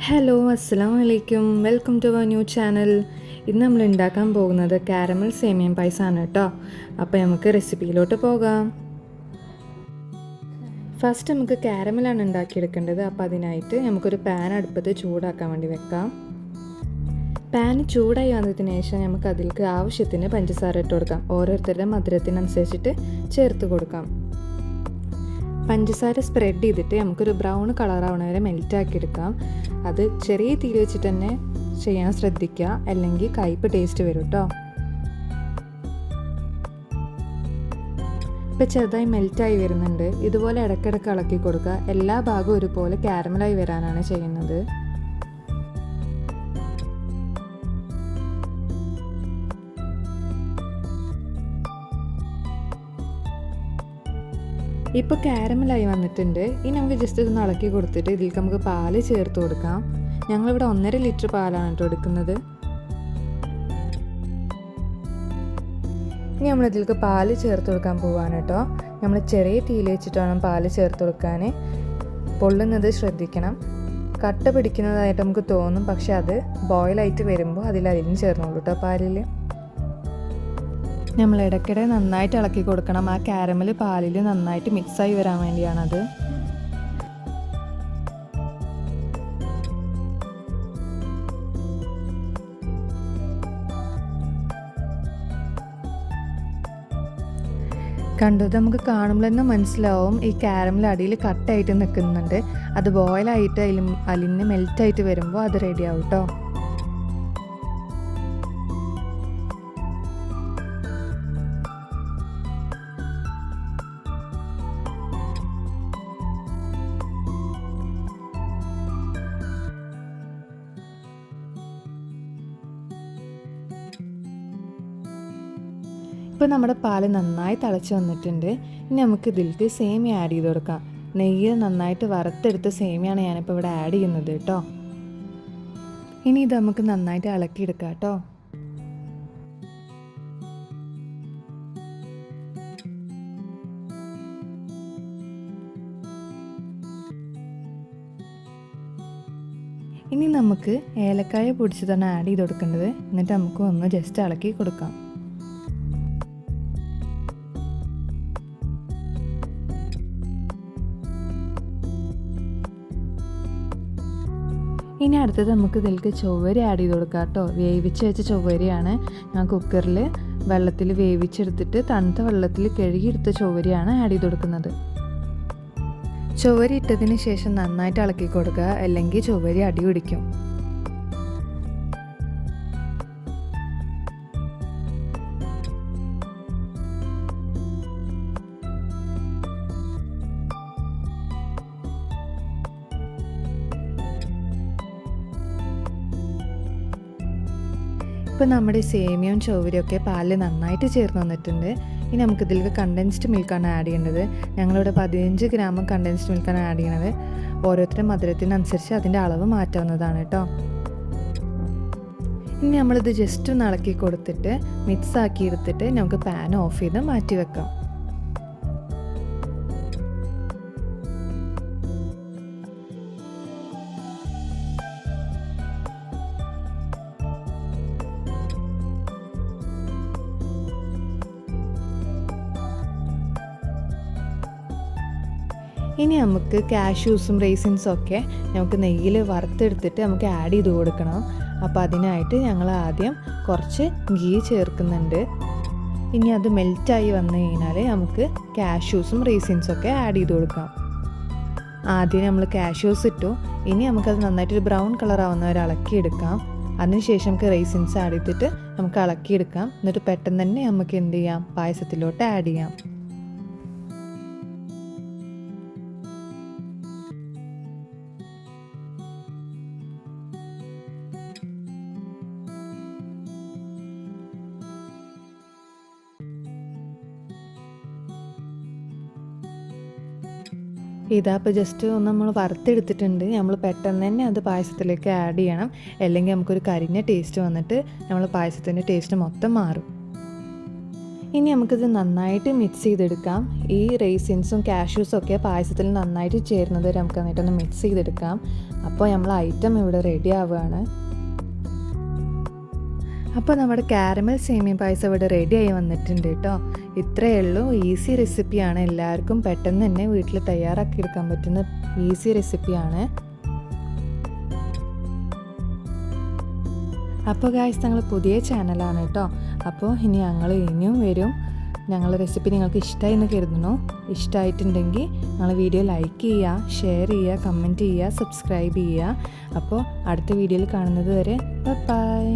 Hello അസ്സലാമു അലൈക്കും, welcome to our new channel. ഇന്ന് നമ്മൾ ഉണ്ടാക്കാൻ പോകുന്നത് കാരമൽ സേമിയ പായസമാണ് കേട്ടോ. അപ്പോൾ നമുക്ക് റെസിപ്പിയിലോട്ട് പോകാം. ഫസ്റ്റ് നമുക്ക് കാരമലാണ് ഉണ്ടാക്കിയെടുക്കേണ്ടത്. അപ്പോൾ അതിനായിട്ട് നമുക്കൊരു പാൻ അടുപ്പത്ത് ചൂടാക്കാൻ വേണ്ടി വെക്കാം. പാൻ ചൂടായി വന്നതിന് ശേഷം നമുക്ക് അതിലേക്ക് ആവശ്യത്തിന് പഞ്ചസാര ഇട്ട് കൊടുക്കാം. ഓരോരുത്തരുടെ മധുരത്തിനനുസരിച്ചിട്ട് ചേർത്ത് കൊടുക്കാം. പഞ്ചസാര സ്പ്രെഡ് ചെയ്തിട്ട് നമുക്കൊരു ബ്രൗൺ കളറാവണ വരെ മെൽറ്റാക്കി എടുക്കാം. അത് ചെറിയ തീ വെച്ചിട്ട് തന്നെ ചെയ്യാൻ ശ്രദ്ധിക്കുക, അല്ലെങ്കിൽ കയ്പ്പ് ടേസ്റ്റ് വരും കേട്ടോ. ഇപ്പോൾ ചെറുതായി മെൽറ്റായി വരുന്നുണ്ട്. ഇതുപോലെ ഇടയ്ക്കിടയ്ക്ക് ഇളക്കി കൊടുക്കുക. എല്ലാ ഭാഗവും ഒരുപോലെ കാരമലായി വരാനാണ് ചെയ്യുന്നത്. ഇപ്പോൾ കാരമലായി വന്നിട്ടുണ്ട്. ഇനി നമുക്ക് ജസ്റ്റ് ഇതൊന്ന് ഇളക്കി കൊടുത്തിട്ട് ഇതിലേക്ക് നമുക്ക് പാല് ചേർത്ത് കൊടുക്കാം. ഞങ്ങളിവിടെ 1.5 ലിറ്റർ പാലാണ് കേട്ടോ എടുക്കുന്നത്. ഇനി നമ്മളിതിലേക്ക് പാല് ചേർത്ത് കൊടുക്കാൻ പോവാണ് കേട്ടോ. നമ്മൾ ചെറിയ തീയിൽ വെച്ചിട്ട് വേണം പാല് ചേർത്ത് കൊടുക്കാൻ. പൊള്ളുന്നത് ശ്രദ്ധിക്കണം. കട്ട പിടിക്കുന്നതായിട്ട് നമുക്ക് തോന്നും, പക്ഷെ അത് ബോയിലായിട്ട് വരുമ്പോൾ അലിഞ്ഞ് ചേർന്നോളൂ കേട്ടോ പാലിൽ. നമ്മൾ ഇടയ്ക്കിടെ നന്നായിട്ട് ഇളക്കി കൊടുക്കണം. ആ കാരമൽ പാലിൽ നന്നായിട്ട് മിക്സായി വരാൻ വേണ്ടിയാണത്. കണ്ടത് നമുക്ക് കാണുമ്പോൾ തന്നെ മനസ്സിലാവും ഈ കാരമൽ അടിയിൽ കട്ടായിട്ട് നിൽക്കുന്നുണ്ട്. അത് ബോയിലായിട്ട് അലിഞ്ഞ് മെൽറ്റായിട്ട് വരുമ്പോൾ അത് റെഡിയാവും കേട്ടോ. ഇപ്പോൾ നമ്മുടെ പാല് നന്നായി തിളച്ച് വന്നിട്ടുണ്ട്. ഇനി നമുക്ക് ഇതിലേക്ക് സേമിയ ആഡ് ചെയ്ത് കൊടുക്കാം. നെയ്യ് നന്നായിട്ട് വറുത്തെടുത്ത സേമിയാണ് ഞാനിപ്പോൾ ഇവിടെ ആഡ് ചെയ്യുന്നത് കേട്ടോ. ഇനി ഇത് നമുക്ക് നന്നായിട്ട് ഇളക്കിയെടുക്കാം കേട്ടോ. ഇനി നമുക്ക് ഏലക്കായ പൊടിച്ചതാണ് ആഡ് ചെയ്ത് കൊടുക്കേണ്ടത്. എന്നിട്ട് നമുക്ക് ഒന്ന് ജസ്റ്റ് ഇളക്കി കൊടുക്കാം. ഇനി അടുത്തത് നമുക്ക് ഇതിലേക്ക് ചൊവ്വരി ആഡ് ചെയ്ത് കൊടുക്കാം കേട്ടോ. വേവിച്ച് വെച്ച ചൊവ്വരിയാണ്. ഞാൻ കുക്കറിൽ വെള്ളത്തിൽ വേവിച്ചെടുത്തിട്ട് തണുത്ത വെള്ളത്തിൽ കഴുകിയെടുത്ത ചൊവ്വരിയാണ് ആഡ് ചെയ്ത് കൊടുക്കുന്നത്. ചൊവ്വരി ഇട്ടതിന് ശേഷം നന്നായിട്ട് ഇളക്കി കൊടുക്കുക, അല്ലെങ്കിൽ ചൊവ്വരി അടി പിടിക്കും. ഇപ്പോൾ നമ്മുടെ സേമിയയും ചൊവ്വരിയൊക്കെ പാലിൽ നന്നായിട്ട് ചേർന്ന് വന്നിട്ടുണ്ട്. ഇനി നമുക്കിതിലേക്ക് കണ്ടൻസ്ഡ് മിൽക്കാണ് ആഡ് ചെയ്യേണ്ടത്. ഞങ്ങളിവിടെ 15 ഗ്രാം കണ്ടൻസ്ഡ് മിൽക്കാണ് ആഡ് ചെയ്യണത്. ഓരോരുത്തരുടെ മധുരത്തിനനുസരിച്ച് അതിൻ്റെ അളവ് മാറ്റാവുന്നതാണ് കേട്ടോ. ഇനി നമ്മളിത് ജസ്റ്റ് ഒന്ന് ഇളക്കി കൊടുത്തിട്ട് മിക്സ് ആക്കി എടുത്തിട്ട് നമുക്ക് പാൻ ഓഫ് ചെയ്ത് മാറ്റി വെക്കാം. ഇനി നമുക്ക് കാഷ്യൂസും റേസിൻസും ഒക്കെ നമുക്ക് നെയ്യിൽ വറുത്തെടുത്തിട്ട് നമുക്ക് ആഡ് ചെയ്ത് കൊടുക്കണം. അപ്പോൾ അതിനായിട്ട് ഞങ്ങൾ ആദ്യം കുറച്ച് ഗീ ചേർക്കുന്നുണ്ട്. ഇനി അത് മെൽറ്റായി വന്നു കഴിഞ്ഞാൽ നമുക്ക് കാഷ്യൂസും റേസിൻസും ഒക്കെ ആഡ് ചെയ്ത് കൊടുക്കാം. ആദ്യം നമ്മൾ കാഷ്യൂസ് ഇട്ടു. ഇനി നമുക്കത് നന്നായിട്ടൊരു ബ്രൗൺ കളർ ആവുന്നവരെ ഇളക്കിയെടുക്കാം. അതിനുശേഷം നമുക്ക് റേസിൻസ് ആഡ് ചെയ്തിട്ട് നമുക്ക് ഇളക്കിയെടുക്കാം. എന്നിട്ട് പെട്ടെന്ന് തന്നെ നമുക്ക് എന്ത് ചെയ്യാം, പായസത്തിലോട്ട് ആഡ് ചെയ്യാം. ഇതാപ്പോൾ ജസ്റ്റ് ഒന്ന് നമ്മൾ വറുത്തെടുത്തിട്ടുണ്ട്. നമ്മൾ പെട്ടെന്ന് തന്നെ അത് പായസത്തിലേക്ക് ആഡ് ചെയ്യണം, അല്ലെങ്കിൽ നമുക്കൊരു കരിഞ്ഞ ടേസ്റ്റ് വന്നിട്ട് നമ്മൾ പായസത്തിൻ്റെ ടേസ്റ്റ് മൊത്തം മാറും. ഇനി നമുക്കിത് നന്നായിട്ട് മിക്സ് ചെയ്തെടുക്കാം. ഈ റേസിൻസും കാഷ്യൂസും ഒക്കെ പായസത്തിൽ നന്നായിട്ട് ചേരുന്നത് വരെ നമുക്ക് നന്നായിട്ടൊന്ന് മിക്സ് ചെയ്തെടുക്കാം. അപ്പോൾ നമ്മൾ ഐറ്റം ഇവിടെ റെഡി ആവുകയാണ്. അപ്പോൾ നമ്മുടെ കാരമൽ സേമിയ പായസം ഇവിടെ റെഡിയായി വന്നിട്ടുണ്ട് കേട്ടോ. ഇത്രയേ ഉള്ളൂ. ഈസി റെസിപ്പിയാണ്. എല്ലാവർക്കും പെട്ടെന്ന് തന്നെ വീട്ടിൽ തയ്യാറാക്കി എടുക്കാൻ പറ്റുന്ന ഈസി റെസിപ്പിയാണ്. അപ്പോൾ ഗായ്സ്, ഞങ്ങൾ പുതിയ ചാനലാണ് കേട്ടോ. അപ്പോൾ ഇനി ഞങ്ങൾ ഇനിയും വരും. ഞങ്ങളുടെ റെസിപ്പി നിങ്ങൾക്ക് ഇഷ്ടമായി എന്ന് കരുതുന്നു. ഇഷ്ടമായിട്ടുണ്ടെങ്കിൽ ഞങ്ങൾ വീഡിയോ ലൈക്ക് ചെയ്യുക, ഷെയർ ചെയ്യുക, കമൻറ്റ് ചെയ്യുക, സബ്സ്ക്രൈബ് ചെയ്യുക. അപ്പോൾ അടുത്ത വീഡിയോയിൽ കാണുന്നത് വരെ ബൈ.